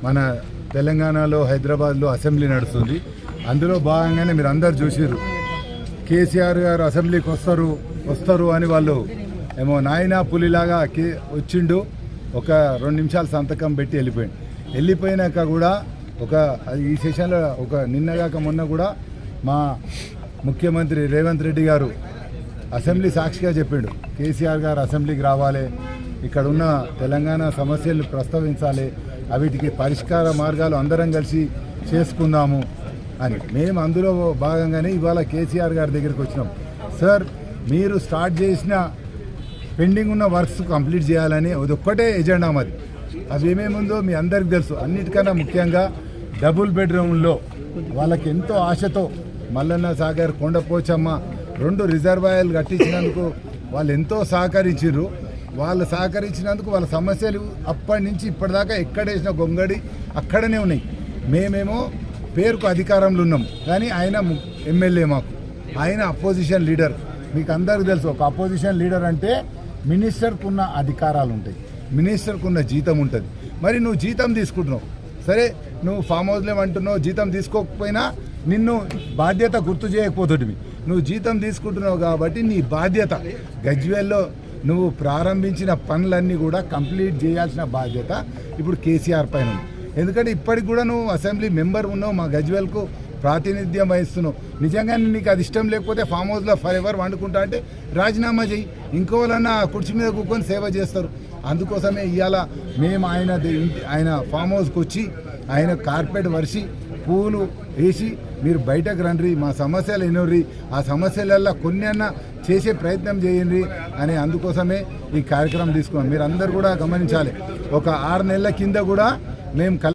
మన తెలంగాణలో హైదరాబాద్లో అసెంబ్లీ నడుస్తుంది. అందులో భాగంగానే మీరు అందరు చూసిర్రు, కేసీఆర్ గారు అసెంబ్లీకి వస్తారు అని వాళ్ళు ఏమో నాయనా పులిలాగా వచ్చిండు. ఒక 2 నిమిషాలు సంతకం పెట్టి వెళ్ళిపోయినాక కూడా ఈ సెషన్లో నిన్నగాక మొన్న కూడా మా ముఖ్యమంత్రి రేవంత్ రెడ్డి గారు అసెంబ్లీ సాక్షిగా చెప్పిండు, కేసీఆర్ గారు అసెంబ్లీకి రావాలి, ఇక్కడ ఉన్న తెలంగాణ సమస్యలు ప్రస్తావించాలి, వీటికి పరిష్కార మార్గాలు అందరం కలిసి చేసుకుందాము అని. మేము అందులో భాగంగానే ఇవాళ కేసీఆర్ గారి దగ్గరికి వచ్చినాం. సార్, మీరు స్టార్ట్ చేసిన పెండింగ్ ఉన్న వర్క్స్ కంప్లీట్ చేయాలని ఒక్కటే ఎజెండా మరి. అవి ఏమేముందో మీ అందరికి తెలుసు. అన్నిటికన్నా ముఖ్యంగా డబుల్ బెడ్రూమ్లో వాళ్ళకి ఎంతో ఆశతో మల్లన్న సాగర్, కొండపోచమ్మ 2 రిజర్వాయర్లు కట్టించినందుకు వాళ్ళు ఎంతో సహకరించారు. వాళ్ళు సహకరించినందుకు వాళ్ళ సమస్యలు అప్పటి నుంచి ఇప్పటిదాకా ఎక్కడేసిన గొంగడి అక్కడనే ఉన్నాయి. మేమేమో పేరుకు అధికారంలో ఉన్నాం, కానీ ఆయన ఎమ్మెల్యే, మాకు ఆయన అపోజిషన్ లీడర్. మీకు అందరికీ తెలుసు, ఒక అపోజిషన్ లీడర్ అంటే మినిస్టర్కు ఉన్న అధికారాలు ఉంటాయి, మినిస్టర్కు ఉన్న జీతం ఉంటుంది. మరి నువ్వు జీతం తీసుకుంటున్నావు, సరే నువ్వు ఫామ్ హౌస్లో ఏమంటున్నావు, జీతం తీసుకోకపోయినా నిన్ను బాధ్యత గుర్తు చేయకపోతుంది. నువ్వు జీతం తీసుకుంటున్నావు కాబట్టి నీ బాధ్యత, గజ్వేల్లో నువ్వు ప్రారంభించిన పనులన్నీ కూడా కంప్లీట్ చేయాల్సిన బాధ్యత ఇప్పుడు కేసీఆర్ పైన ఉంది. ఎందుకంటే ఇప్పటికి కూడా నువ్వు అసెంబ్లీ మెంబర్ ఉన్నావు, మా గజ్వేల్కు ప్రాతినిధ్యం వహిస్తున్నావు. నిజంగా నీకు అది ఇష్టం లేకపోతే ఫామ్ హౌస్లో ఫర్ ఎవర్ వండుకుంటా అంటే రాజీనామా చేయి, ఇంకోవాలన్నా కుర్చీ మీద కూర్చొని సేవ చేస్తారు. అందుకోసమే ఇవాళ మేము ఆయన ఫామ్ హౌస్కి వచ్చి ఆయన కార్పెట్ వరిసి పూలు వేసి మీరు బయటకు రండి, మా సమస్యలు ఎన్నోర్రి, ఆ సమస్యలల్లో కొన్ని అన్నా చేసే ప్రయత్నం చేయండి అని అందుకోసమే ఈ కార్యక్రమం తీసుకున్నాం. మీరు అందరు కూడా గమనించాలి, ఒక 6 నెలల కింద కూడా మేము